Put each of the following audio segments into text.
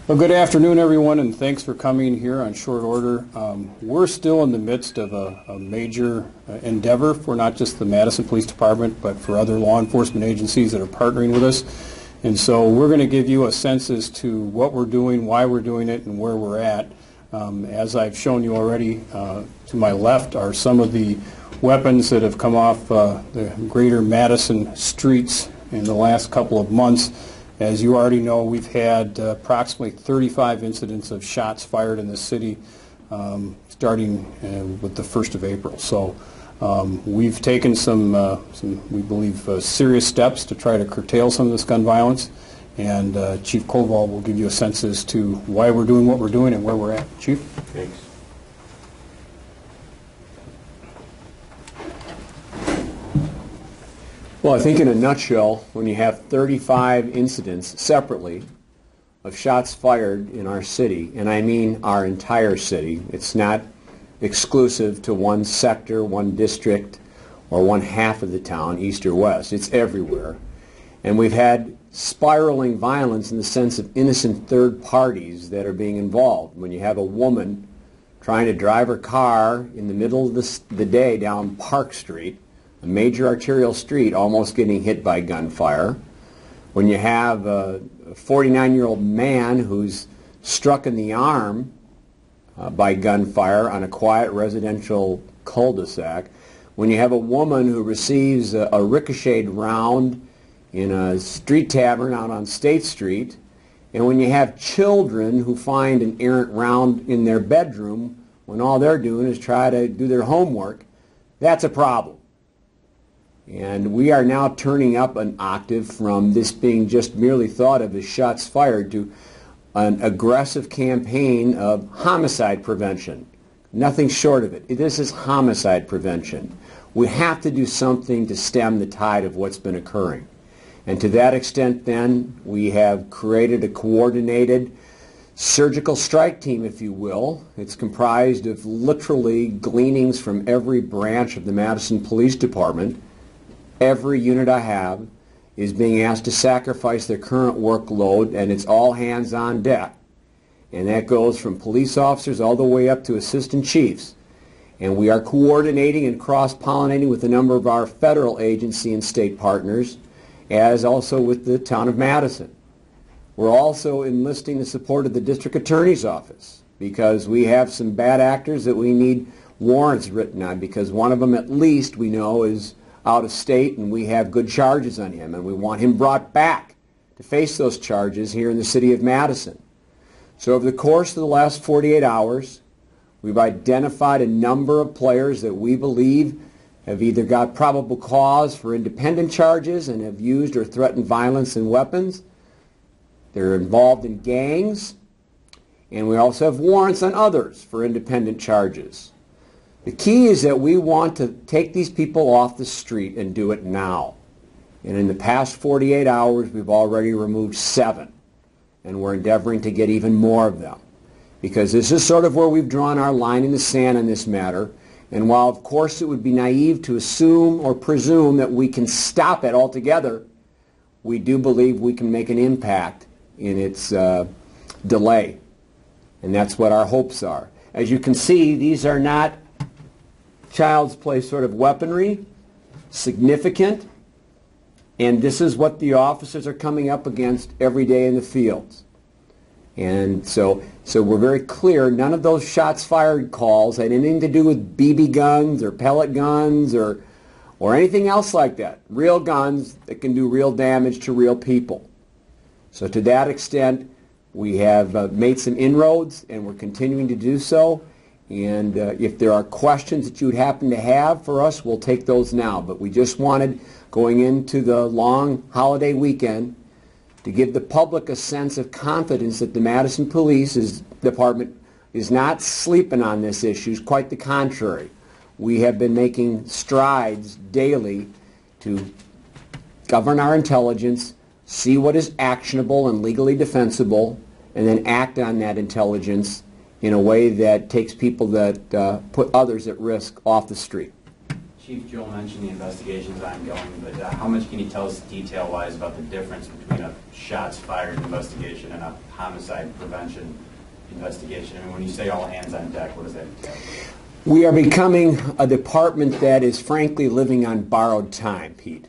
Well, good afternoon, everyone, and thanks for coming here on short order. We're still in the midst of a major endeavor for not just the Madison Police Department, but for other law enforcement agencies that are partnering with us. And so we're going to give you a sense as to what we're doing, why we're doing it, and where we're at. As I've shown you already, to my left are some of the weapons that have come off the greater Madison streets in the last couple of months. As you already know, we've had approximately 35 incidents of shots fired in the city starting with the 1st of April. So we've taken some we believe, serious steps to try to curtail some of this gun violence. And Chief Koval will give you a sense as to why we're doing what we're doing and where we're at. Chief? Thanks. Well, I think in a nutshell, when you have 35 incidents separately of shots fired in our city, and I mean our entire city, it's not exclusive to one sector, one district, or one half of the town, east or west. It's everywhere. And we've had spiraling violence in the sense of innocent third parties that are being involved. When you have a woman trying to drive her car in the middle of the day down Park Street, a major arterial street, almost getting hit by gunfire. When you have a 49-year-old man who's struck in the arm by gunfire on a quiet residential cul-de-sac. When you have a woman who receives a ricocheted round in a street tavern out on State Street. And when you have children who find an errant round in their bedroom when all they're doing is try to do their homework, that's a problem. And we are now turning up an octave from this being just merely thought of as shots fired to an aggressive campaign of homicide prevention. Nothing short of it. This is homicide prevention. We have to do something to stem the tide of what's been occurring. And to that extent, then, we have created a coordinated surgical strike team, if you will. It's comprised of literally gleanings from every branch of the Madison Police Department. Every unit I have is being asked to sacrifice their current workload, and it's all hands on deck. And that goes from police officers all the way up to assistant chiefs. And we are coordinating and cross-pollinating with a number of our federal agency and state partners, as also with the town of Madison. We're also enlisting the support of the district attorney's office because we have some bad actors that we need warrants written on, because one of them at least we know is out of state and we have good charges on him, and we want him brought back to face those charges here in the city of Madison. So over the course of the last 48 hours, we've identified a number of players that we believe have either got probable cause for independent charges and have used or threatened violence and weapons. They're involved in gangs, and we also have warrants on others for independent charges. The key is that we want to take these people off the street and do it now. And in the past 48 hours, we've already removed 7, and we're endeavoring to get even more of them, because this is sort of where we've drawn our line in the sand on this matter. And while, of course, it would be naive to assume or presume that we can stop it altogether, we do believe we can make an impact in its delay. And that's what our hopes are. As you can see, these are not child's play sort of weaponry, significant, and this is what the officers are coming up against every day in the fields. And so we're very clear, none of those shots fired calls had anything to do with BB guns or pellet guns or anything else like that. Real guns that can do real damage to real people. So to that extent, we have made some inroads, and we're continuing to do so. And if there are questions that you would happen to have for us, we'll take those now. But we just wanted, going into the long holiday weekend, to give the public a sense of confidence that the Madison Police Department is not sleeping on this issue. Quite the contrary. We have been making strides daily to govern our intelligence, see what is actionable and legally defensible, and then act on that intelligence in a way that takes people that put others at risk off the street. Chief Joel mentioned the investigation's ongoing, but how much can you tell us detail-wise about the difference between a shots fired investigation and a homicide prevention investigation? I mean, when you say all hands on deck, what does that entail? We are becoming a department that is frankly living on borrowed time, Pete.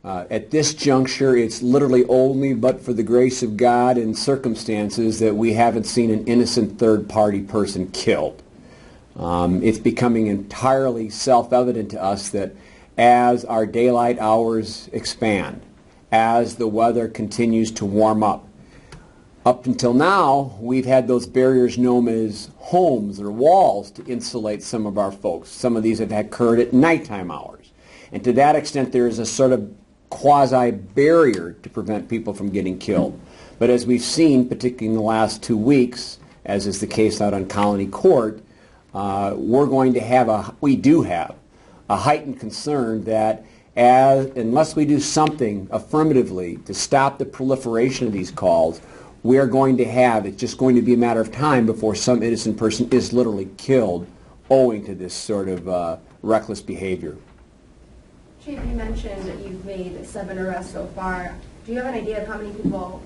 At this juncture, it's literally only but for the grace of God and circumstances that we haven't seen an innocent third-party person killed. It's becoming entirely self-evident to us that as our daylight hours expand, as the weather continues to warm up until now, we've had those barriers known as homes or walls to insulate some of our folks. Some of these have occurred at nighttime hours. And to that extent, there is a sort of quasi-barrier to prevent people from getting killed. But as we've seen, particularly in the last 2 weeks, as is the case out on Colony Court, we do have a heightened concern that unless we do something affirmatively to stop the proliferation of these calls, it's just going to be a matter of time before some innocent person is literally killed owing to this sort of reckless behavior. Chief, you mentioned that you've made 7 arrests so far. Do you have an idea of how many people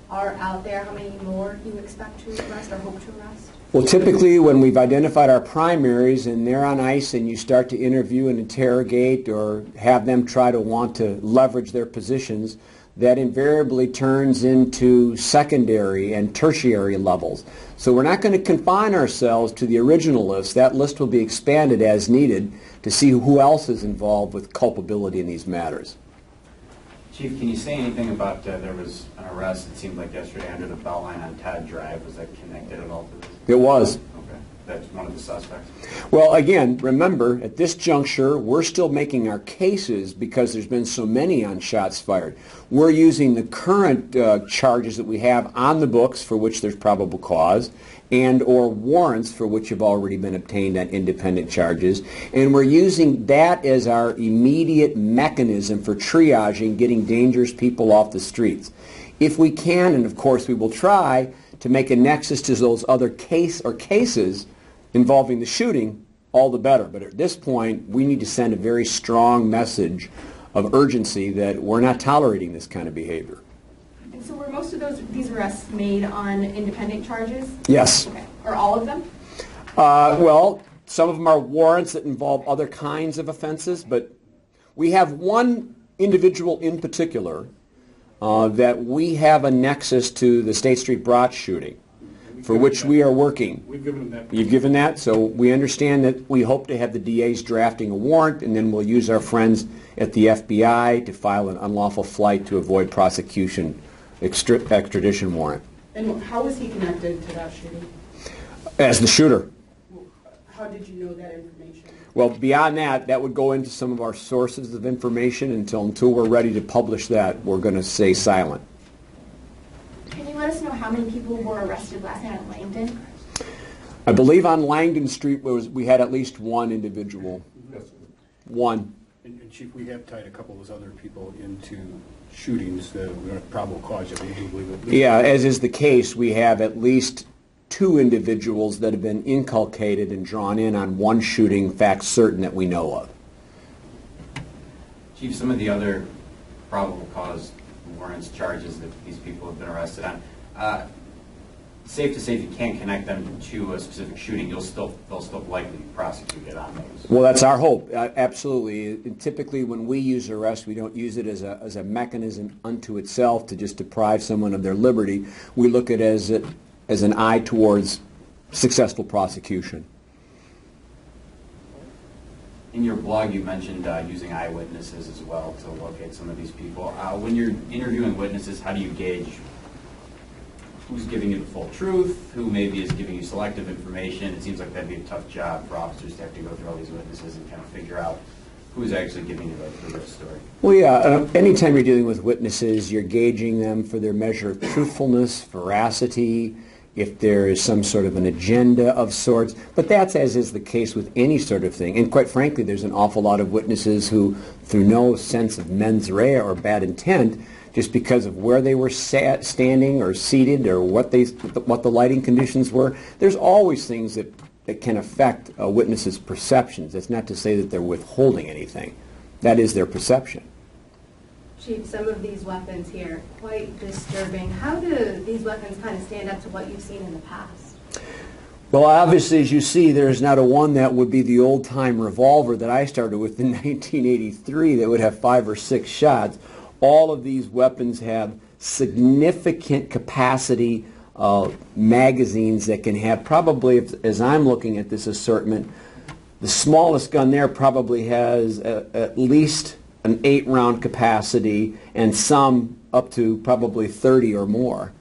are out there, how many more you expect to arrest or hope to arrest? Well, typically when we've identified our primaries and they're on ice and you start to interview and interrogate or have them try to want to leverage their positions, that invariably turns into secondary and tertiary levels. So we're not going to confine ourselves to the original list. That list will be expanded as needed to see who else is involved with culpability in these matters. Chief, can you say anything about there was an arrest, it seemed like yesterday, under the Beltline on Todd Drive? Was that connected at all to this? It was. Okay. That's one of the suspects? Well, again, remember, at this juncture, we're still making our cases because there's been so many on shots fired. We're using the current charges that we have on the books for which there's probable cause and or warrants for which have already been obtained on independent charges. And we're using that as our immediate mechanism for triaging, getting dangerous people off the streets. If we can, and of course we will try, to make a nexus to those other cases involving the shooting, all the better. But at this point, we need to send a very strong message of urgency that we're not tolerating this kind of behavior. And so were most of these arrests made on independent charges? Yes. Okay. Or all of them? Well, some of them are warrants that involve other kinds of offenses, but we have one individual in particular that we have a nexus to the State Street Broad shooting, for which we are working. We've given them that. You've given that, so we understand that we hope to have the DAs drafting a warrant, and then we'll use our friends at the FBI to file an unlawful flight to avoid prosecution extradition warrant. And how was he connected to that shooting? As the shooter. How did you know that information? Well, beyond that, that would go into some of our sources of information. Until we're ready to publish that, we're going to stay silent. Can you let us know how many people were arrested last night on Langdon? I believe on Langdon Street we had at least one individual. One. And Chief, we have tied a couple of those other people into shootings that we don't have probable cause yet. We do believe that. Yeah, as is the case, we have at least 2 individuals that have been inculcated and drawn in on one shooting, fact certain that we know of. Chief, some of the other probable cause warrants, charges that these people have been arrested on, safe to say if you can't connect them to a specific shooting, they'll still likely be prosecuted on those. Well, that's our hope, absolutely. And typically when we use arrest, we don't use it as a mechanism unto itself to just deprive someone of their liberty. We look at it as an eye towards successful prosecution. In your blog, you mentioned using eyewitnesses as well to locate some of these people. When you're interviewing witnesses, how do you gauge who's giving you the full truth, who maybe is giving you selective information? It seems like that'd be a tough job for officers to have to go through all these witnesses and kind of figure out who's actually giving you the real story. Well, yeah, anytime you're dealing with witnesses, you're gauging them for their measure of truthfulness, veracity, if there is some sort of an agenda of sorts. But that's as is the case with any sort of thing. And quite frankly, there's an awful lot of witnesses who, through no sense of mens rea or bad intent, just because of where they were standing or seated or what the lighting conditions were, there's always things that that can affect a witness's perceptions. That's not to say that they're withholding anything. That is their perception. Chief, some of these weapons here, quite disturbing. How do these weapons kind of stand up to what you've seen in the past? Well, obviously, as you see, there's not a one that would be the old-time revolver that I started with in 1983 that would have 5 or 6 shots. All of these weapons have significant capacity magazines that can have probably, as I'm looking at this assortment, the smallest gun there probably has at least an 8-round capacity, and some up to probably 30 or more.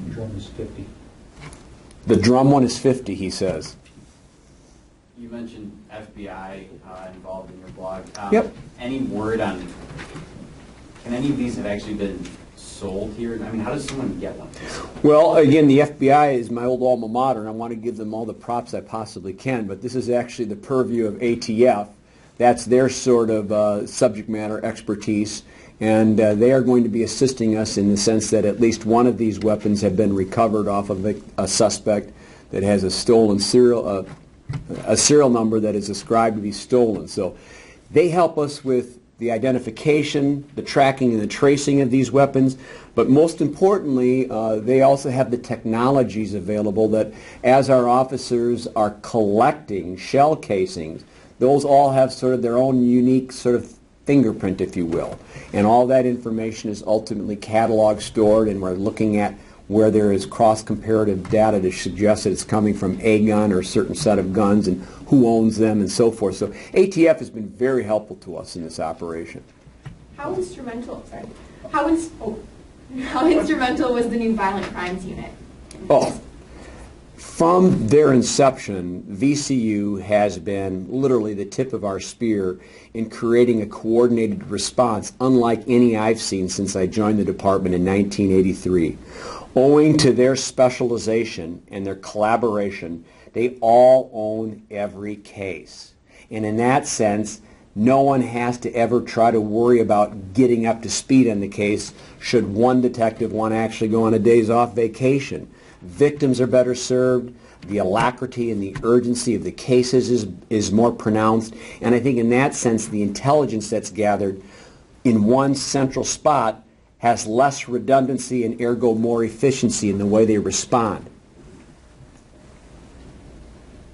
Drum is 50. The drum one is 50, he says. You mentioned FBI involved in your blog. Yep. Any word on, can any of these have actually been sold here? I mean, how does someone get one? Well, again, the FBI is my old alma mater, and I want to give them all the props I possibly can, but this is actually the purview of ATF. That's their sort of subject matter expertise, and they are going to be assisting us in the sense that at least one of these weapons have been recovered off of a suspect that has a stolen serial number that is ascribed to be stolen. So they help us with the identification, the tracking, and the tracing of these weapons, but most importantly, they also have the technologies available that as our officers are collecting shell casings, those all have sort of their own unique sort of fingerprint, if you will. And all that information is ultimately cataloged, stored, and we're looking at where there is cross-comparative data to suggest that it's coming from a gun or a certain set of guns and who owns them and so forth. So ATF has been very helpful to us in this operation. How instrumental was the new violent crimes unit? Oh. From their inception, VCU has been literally the tip of our spear in creating a coordinated response unlike any I've seen since I joined the department in 1983. Owing to their specialization and their collaboration, they all own every case. And in that sense, no one has to ever try to worry about getting up to speed on the case should one detective want to actually go on a days off vacation. Victims are better served. The alacrity and the urgency of the cases is more pronounced. And I think in that sense, the intelligence that's gathered in one central spot has less redundancy and ergo more efficiency in the way they respond.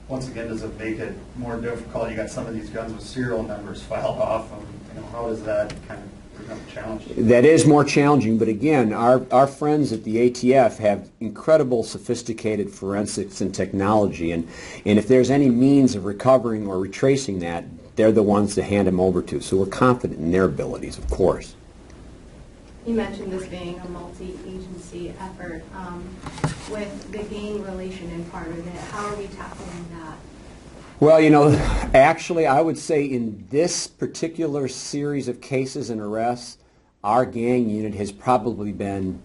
Once again, does it make it more difficult? You got some of these guns with serial numbers filed off them. How does that kind of become a challenge? That is more challenging, but again, our friends at the ATF have incredible sophisticated forensics and technology, and if there's any means of recovering or retracing that, they're the ones to hand them over to. So we're confident in their abilities, of course. You mentioned this being a multi-agency effort. With the gang relation in part of it, how are we tackling that? Well, actually, I would say in this particular series of cases and arrests, our gang unit has probably been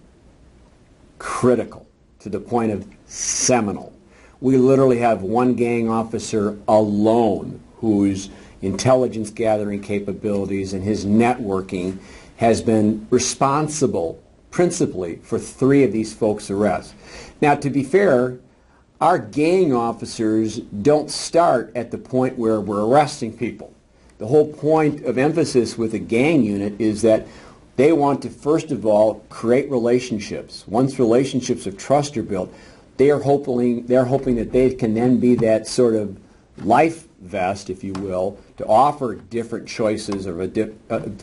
critical to the point of seminal. We literally have one gang officer alone whose intelligence gathering capabilities and his networking has been responsible principally for 3 of these folks' arrests. Now, to be fair, our gang officers don't start at the point where we're arresting people. The whole point of emphasis with a gang unit is that they want to, first of all, create relationships. Once relationships of trust are built, they're hoping that they can then be that sort of life vest, if you will, to offer different choices of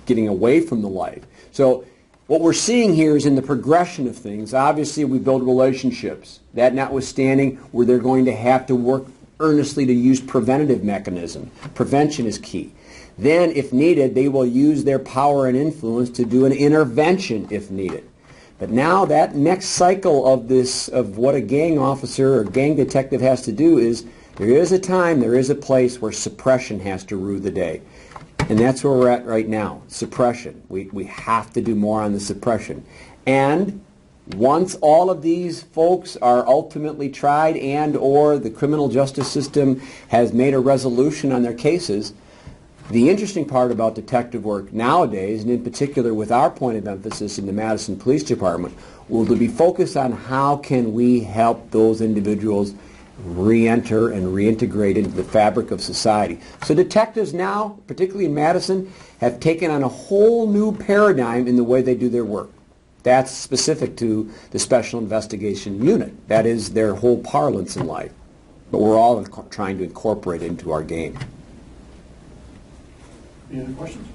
getting away from the life. So what we're seeing here is in the progression of things, obviously we build relationships. That notwithstanding, where they're going to have to work earnestly to use preventative mechanism. Prevention is key. Then, if needed, they will use their power and influence to do an intervention if needed. But now that next cycle of what a gang officer or gang detective has to do is there is a time, there is a place where suppression has to rue the day. And that's where we're at right now, suppression. We have to do more on the suppression. And once all of these folks are ultimately tried and or the criminal justice system has made a resolution on their cases, the interesting part about detective work nowadays, and in particular with our point of emphasis in the Madison Police Department, will to be focused on how can we help those individuals re-enter and reintegrate into the fabric of society. So detectives now, particularly in Madison, have taken on a whole new paradigm in the way they do their work. That's specific to the Special Investigation Unit. That is their whole parlance in life. But we're all trying to incorporate it into our game. Any other questions?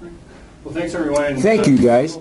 Well, thanks everyone. Thank you, guys.